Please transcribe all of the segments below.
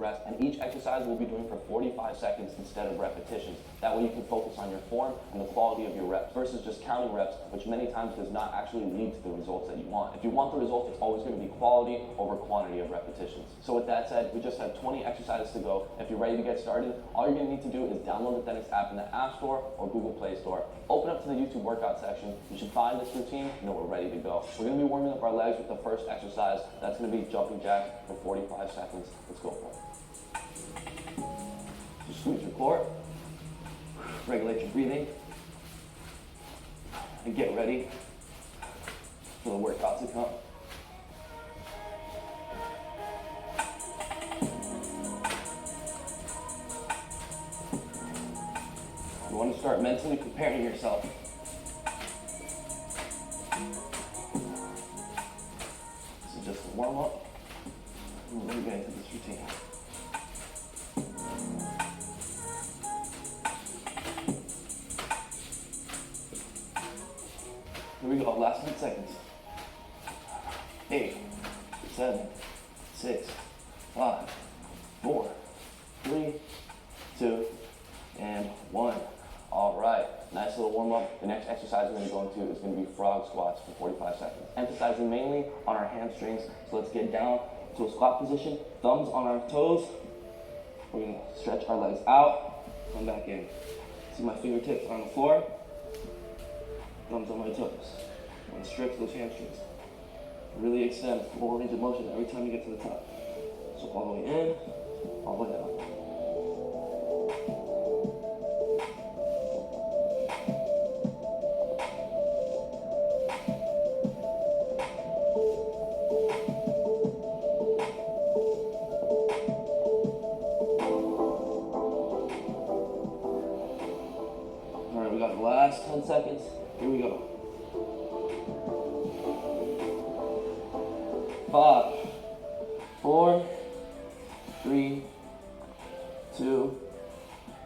rest, and each exercise we'll be doing for 45 seconds instead of repetitions. That way you can focus on your form and the quality of your reps versus just counting reps, which many times does not actually lead to the results that you want. If you want the results, it's always going to be quality over quantity of repetitions. So with that said, we just have 20 exercises to go. If you're ready to get started, all you're going to need to do is download the Thenx app in the App Store or Google Play Store. Open up to the YouTube workout section. You should find this routine and then we're ready to go. We're going to be warming up our legs with the first exercise. That's going to be jumping jacks for 45 seconds. Let's go for it. Just squeeze your core. Regulate your breathing. And get ready for the workout to come. You want to start mentally preparing yourself. This is just a warm-up. We're going to get into this routine. Here we go, last 10 seconds. 8, 7, 6, 5, 4, 3, 2, and 1. All right, nice little warm up. The next exercise we're going to go into is going to be frog squats for 45 seconds. Emphasizing mainly on our hamstrings. So let's get down to a squat position, thumbs on our toes. We're going to stretch our legs out, come back in. See my fingertips on the floor, thumbs on my toes. I'm going to stretch those hamstrings. Really extend full range of motion every time you get to the top. So all the way in, all the way out. All right, we got the last 10 seconds. Here we go. 5, 4, 3, 2,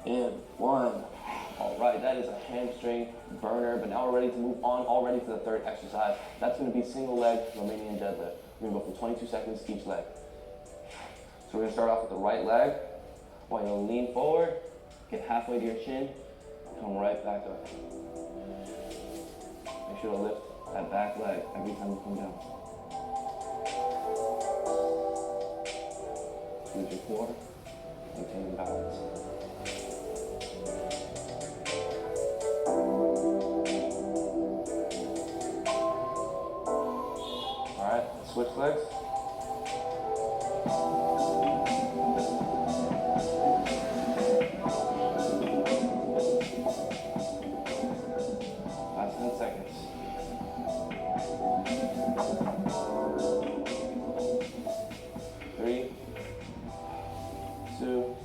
and 1. All right, that is a hamstring burner, but now we're ready to move on already to the third exercise. That's going to be single leg Romanian deadlift. We're going to go for 22 seconds each leg. So we're going to start off with the right leg. I want you to lean forward, get halfway to your chin, come right back up. Make sure to lift that back leg every time you come down. Squeeze your core, maintain balance. All right, switch legs. Last 10 seconds. 3, 2,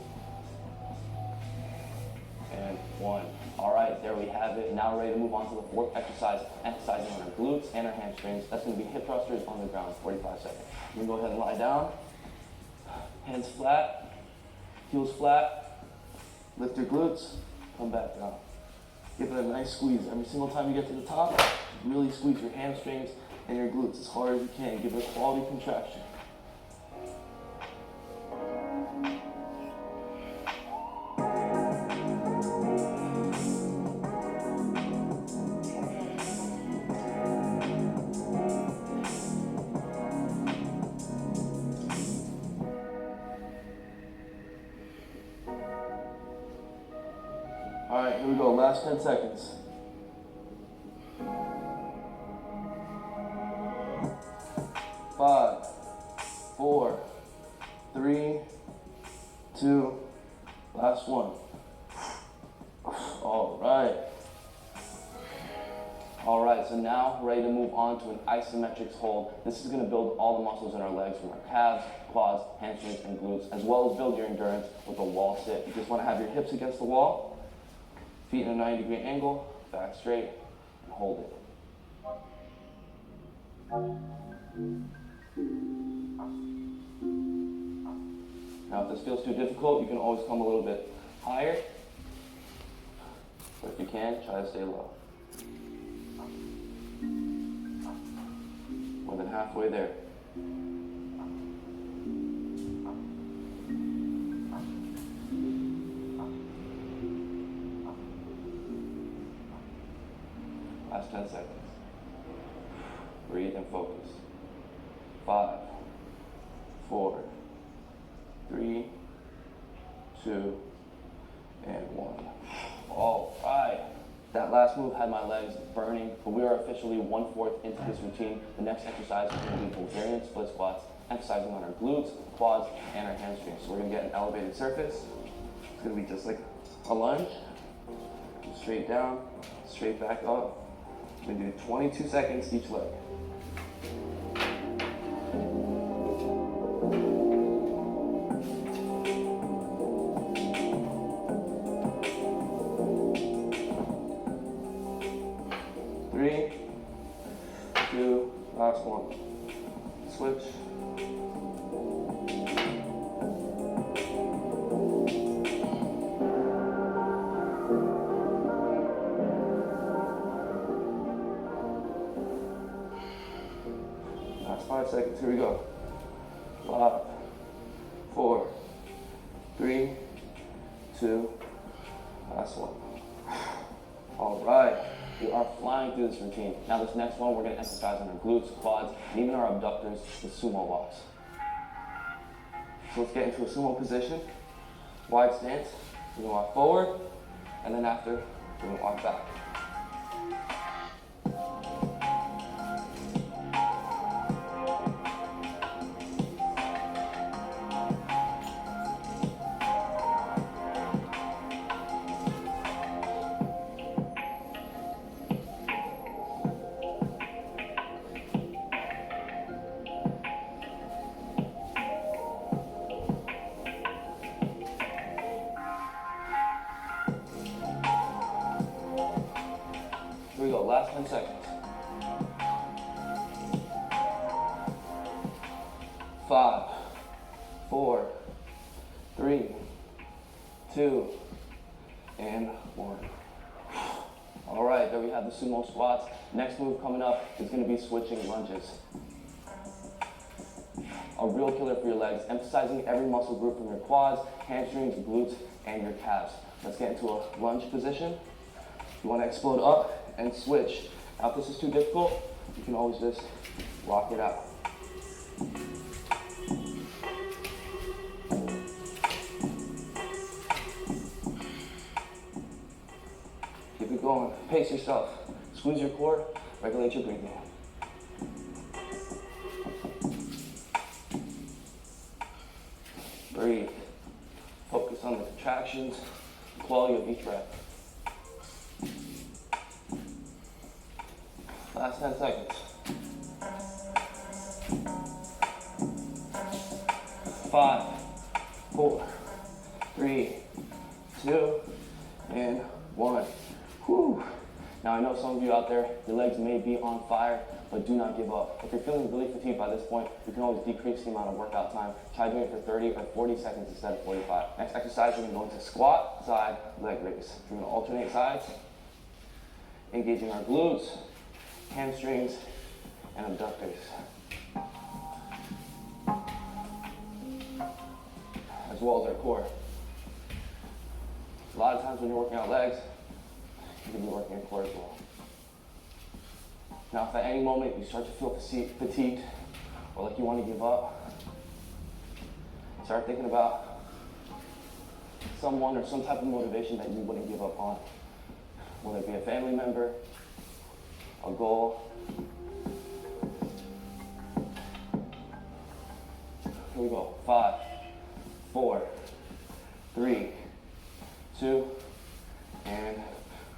and 1. All right, there we have it. Now we're ready to move on to the fourth exercise, emphasizing on our glutes and our hamstrings. That's going to be hip thrusters on the ground, 45 seconds. You're going to go ahead and lie down. Hands flat, heels flat. Lift your glutes, come back down. Give it a nice squeeze. Every single time you get to the top, really squeeze your hamstrings and your glutes as hard as you can. Give it a quality contraction. All right, here we go, last 10 seconds. 5, 4, 3, 2, last one. All right. All right, so now we're ready to move on to an isometrics hold. This is going to build all the muscles in our legs from our calves, quads, hamstrings, and glutes, as well as build your endurance with a wall sit. You just want to have your hips against the wall, feet in a 90-degree angle, back straight, and hold it. Now, if this feels too difficult, you can always come a little bit higher. But if you can, try to stay low. More than halfway there. Last 10 seconds. Breathe and focus. 5, 4, 3, 2, and 1. All right. That last move had my legs burning, but we are officially 1/4 into this routine. The next exercise is going to be Bulgarian split squats, emphasizing on our glutes, quads, and our hamstrings. So we're going to get an elevated surface. It's going to be just like a lunge. Straight down, straight back up. We're going to do 22 seconds each leg. Three, two, last one. Switch. Last 5 seconds, here we go. 5, 4, 3, 2, last one. All right. We are flying through this routine. Now this next one, we're going to emphasize on our glutes, quads, and even our abductors with sumo walks. So let's get into a sumo position. Wide stance. We're going to walk forward, and then after, we're going to walk back. Here we go, last 10 seconds. 5, 4, 3, 2, and 1. All right, there we have the sumo squats. Next move coming up is going to be switching lunges. A real killer for your legs, emphasizing every muscle group from your quads, hamstrings, glutes, and your calves. Let's get into a lunge position. You want to explode up and switch. Now if this is too difficult, you can always just rock it out. Keep it going, pace yourself. Squeeze your core, regulate your breathing. Breathe. Focus on the contractions, the quality of each rep. Last 10 seconds. 5, 4, 3, 2, and 1. Whew. Now I know some of you out there, your legs may be on fire, but do not give up. If you're feeling really fatigued by this point, you can always decrease the amount of workout time. Try doing it for 30 or 40 seconds instead of 45. Next exercise, we're going to go into squat, side, leg raise. We're going to alternate sides, engaging our glutes, hamstrings, and abductors. As well as our core. A lot of times when you're working out legs, you can be working your core as well. Now if at any moment you start to feel fatigued or like you want to give up, start thinking about someone or some type of motivation that you wouldn't give up on. Whether it be a family member, a goal. Here we go. 5, 4, 3, 2, and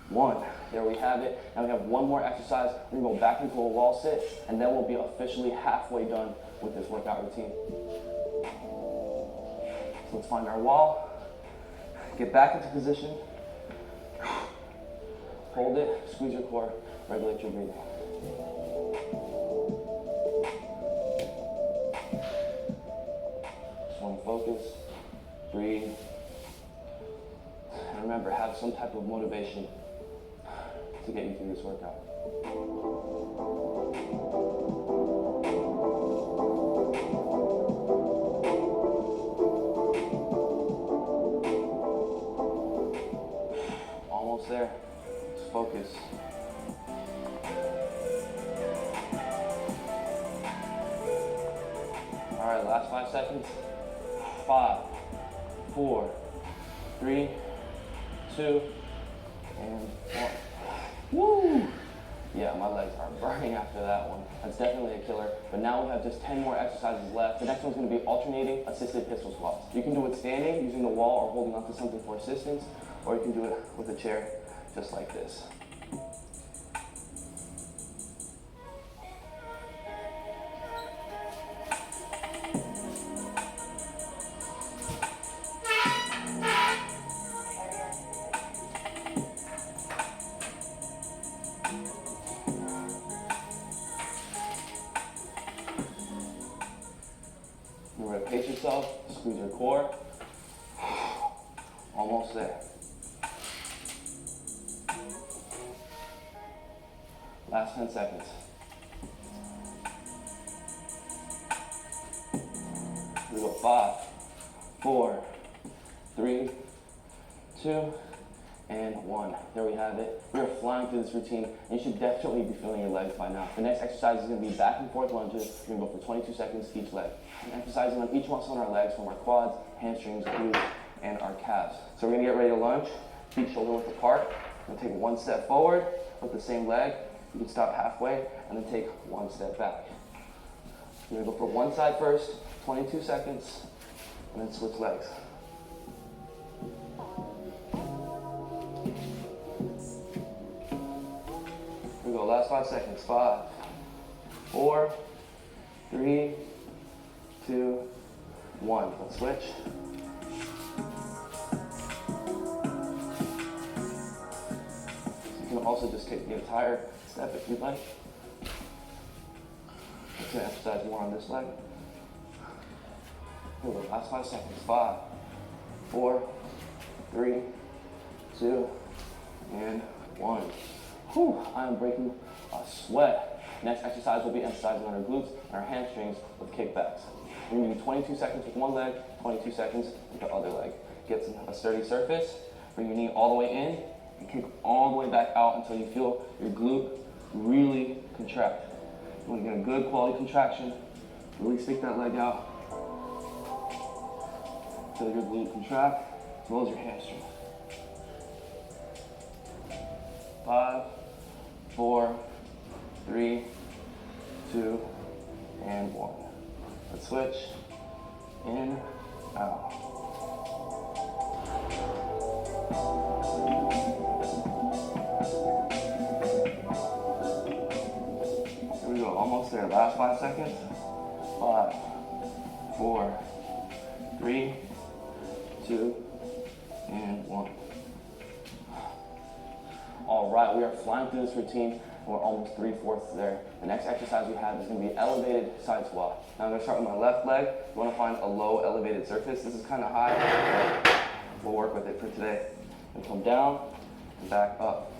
1. There we have it. Now we have one more exercise. We're going to go back into a wall sit, and then we'll be officially halfway done with this workout routine. So let's find our wall. Get back into position. Hold it, squeeze your core, regulate your breathing. Just want to focus, breathe, and remember, have some type of motivation to get you through this workout. Almost there. Just focus. 5 seconds. 5, 4, 3, 2, and 1. Woo! Yeah, my legs are burning after that one. That's definitely a killer. But now we have just 10 more exercises left. The next one's going to be alternating assisted pistol squats. You can do it standing, using the wall or holding onto something for assistance, or you can do it with a chair, just like this. Remember to pace yourself, squeeze your core. Almost there. Last 10 seconds. We go 5, 4, 3, 2, and 1. There we have it. We are flying through this routine, and you should definitely be feeling your legs by now. The next exercise is going to be back and forth lunges. We're going to go for 22 seconds each leg. I'm emphasizing on each muscle in our legs, from our quads, hamstrings, glutes, and our calves. So we're going to get ready to lunge, feet shoulder width apart. We're going to take one step forward with the same leg. You can stop halfway, and then take one step back. We're going to go for one side first, 22 seconds, and then switch legs. Here we go, last 5 seconds. 5, 4, 3, 2, 1. Let's switch. You can also just take the entire step if you'd like. Let's emphasize more on this leg. Here we go, last 5 seconds. 5, 4, 3, 2, and 1. Whew, I am breaking a sweat. Next exercise will be emphasizing on our glutes and our hamstrings with kickbacks. We're going to do 22 seconds with one leg, 22 seconds with the other leg. Get a sturdy surface, bring your knee all the way in, and kick all the way back out until you feel your glute really contract. You want to get a good quality contraction, really stick that leg out. Feel your glute contract, as well as your hamstring. 5, 4, 3, 2, and 1. Let's switch. In, out. Here we go, almost there. Last 5 seconds. 5, 4, 3, 2, and 1. All right, we are flying through this routine, and we're almost 3/4 there. The next exercise we have is going to be elevated side squat. Now I'm going to start with my left leg. You want to find a low elevated surface. This is kind of high, but we'll work with it for today. And come down and back up.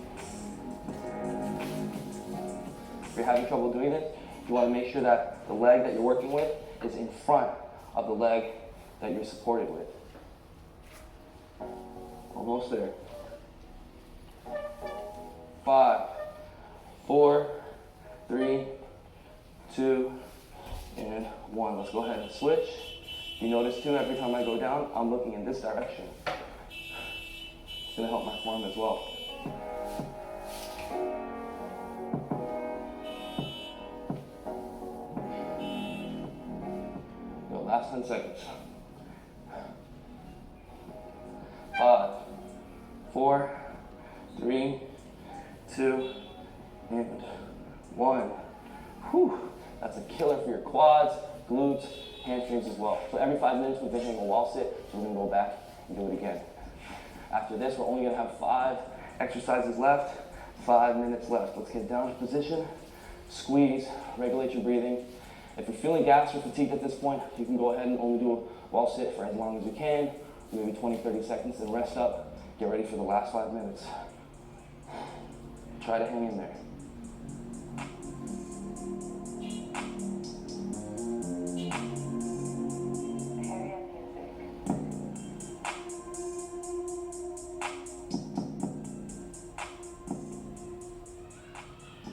If you're having trouble doing this, you want to make sure that the leg that you're working with is in front of the leg that you're supported with. Almost there. 5, 4, 3, 2, and 1. Let's go ahead and switch. You notice too, every time I go down, I'm looking in this direction. It's going to help my form as well. Go, last 10 seconds. 5, 4, 3, 2, and 1. Whew, that's a killer for your quads, glutes, hamstrings as well. So every 5 minutes we've been hitting a wall sit, so we're gonna go back and do it again. After this, we're only gonna have 5 exercises left, 5 minutes left. Let's get down to position, squeeze, regulate your breathing. If you're feeling gassed or fatigued at this point, you can go ahead and only do a wall sit for as long as you can, maybe 20, 30 seconds, then rest up, get ready for the last 5 minutes. Try to hang in there.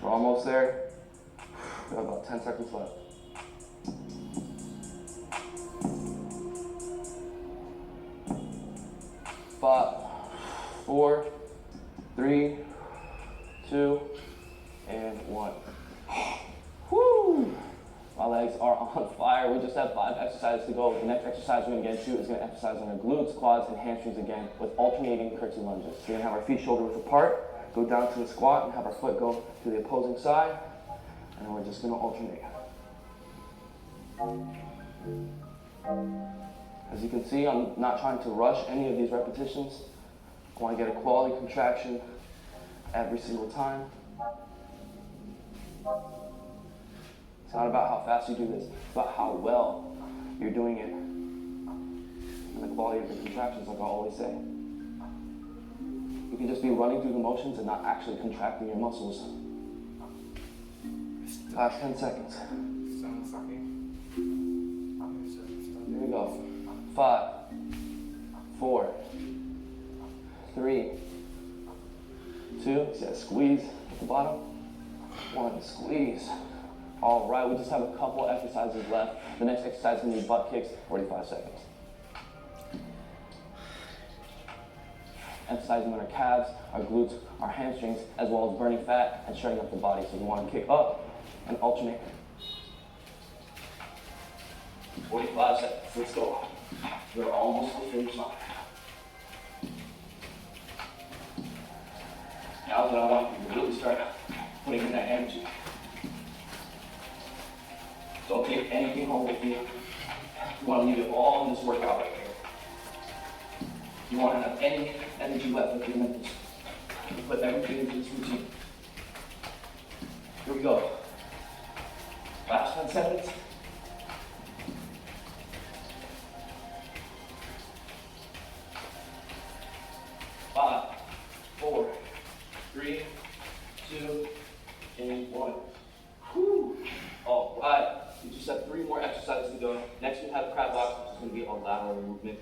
We're almost there. We have about 10 seconds left. 4, 3, 2, and 1. Woo! My legs are on fire. We just have 5 exercises to go. The next exercise we're going to get into is going to emphasize on our glutes, quads, and hamstrings again with alternating curtsy lunges. So we're going to have our feet shoulder width apart, go down to a squat, and have our foot go to the opposing side. And then we're just going to alternate. As you can see, I'm not trying to rush any of these repetitions. I want to get a quality contraction every single time. It's not about how fast you do this, it's about how well you're doing it. And the quality of your contractions, like I always say. You can just be running through the motions and not actually contracting your muscles. Last 10 seconds. Here we go. 5, 4, 3, 2, see that squeeze at the bottom? 1, squeeze. All right, we just have a couple exercises left. The next exercise is going to be butt kicks, 45 seconds. Emphasizing on our calves, our glutes, our hamstrings, as well as burning fat and shredding up the body. So you want to kick up and alternate. 45 seconds, let's go. We're almost at the finish line. Now that I want you to really start putting in that energy. Don't take anything home with you. You want to leave it all in this workout right here. You want to have any energy left at the end of this. Put everything into this routine. Here we go. Last 10 seconds. 5, 4, 3, 2, and 1. Whew. All right. We just have 3 more exercises to go. Next we have crab box, which is going to be a lateral movement.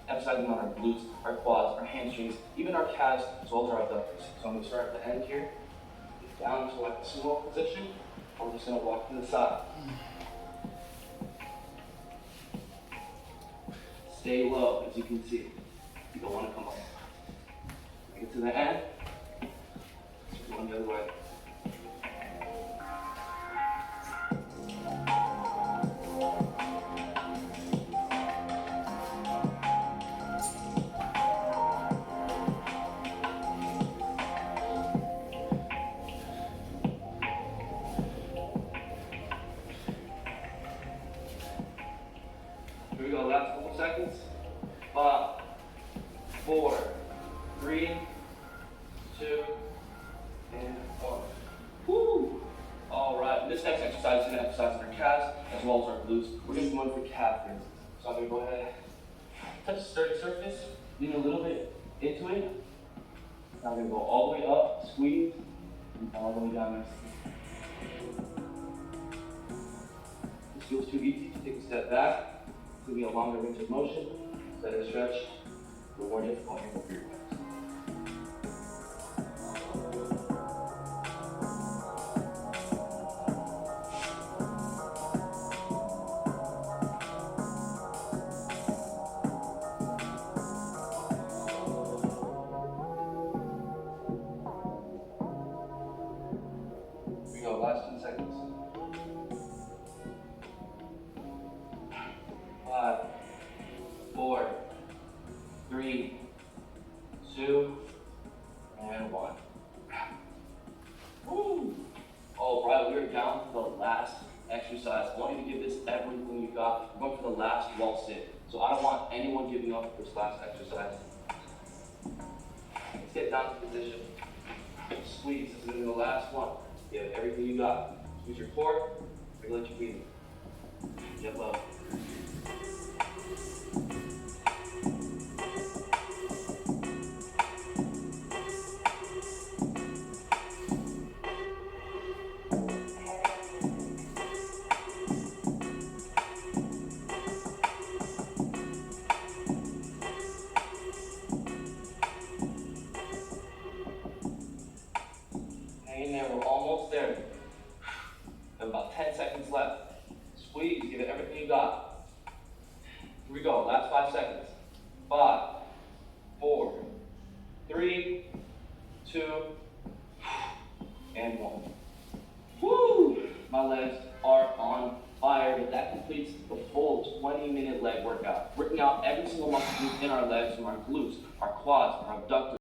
Emphasizing on our glutes, our quads, our hamstrings, even our calves, as well as our abductors. So I'm going to start at the end here. Get down to like a sumo position. I'm just going to walk to the side. Stay low, as you can see. You don't want to come up. Get to the end. Going the other way. Here we go, last couple seconds. 5, 4, 3, 2, and 1. Woo! All right, this next exercise is going to emphasize on our calves as well as our glutes. We're going to be going for calf raises. So I'm going to go ahead, touch the sturdy surface, lean a little bit into it. Now I'm going to go all the way up, squeeze, and all the way down. This feels too easy. Take a step back. It's going to be a longer range of motion. Better stretch. The more difficult angle for your legs. Here we go, last 10 seconds. 5, 4, 3, 2, and 1. Woo! All right, we're down to the last exercise. I want you to give this everything you got. We're going for the last wall sit. So I don't want anyone giving up this last exercise. Let's get down to position. Squeeze. This is going to be the last one. Give everything you got. Squeeze your core. Regulate your breathing. Get low. Hang in there, we're almost there. We have about 10 seconds left. Squeeze, give it everything you got. Here we go, last 5 seconds. 5, 4, are on fire. That completes the full 20-minute leg workout. Working out every single muscle group in our legs, from our glutes, our quads, our abductors.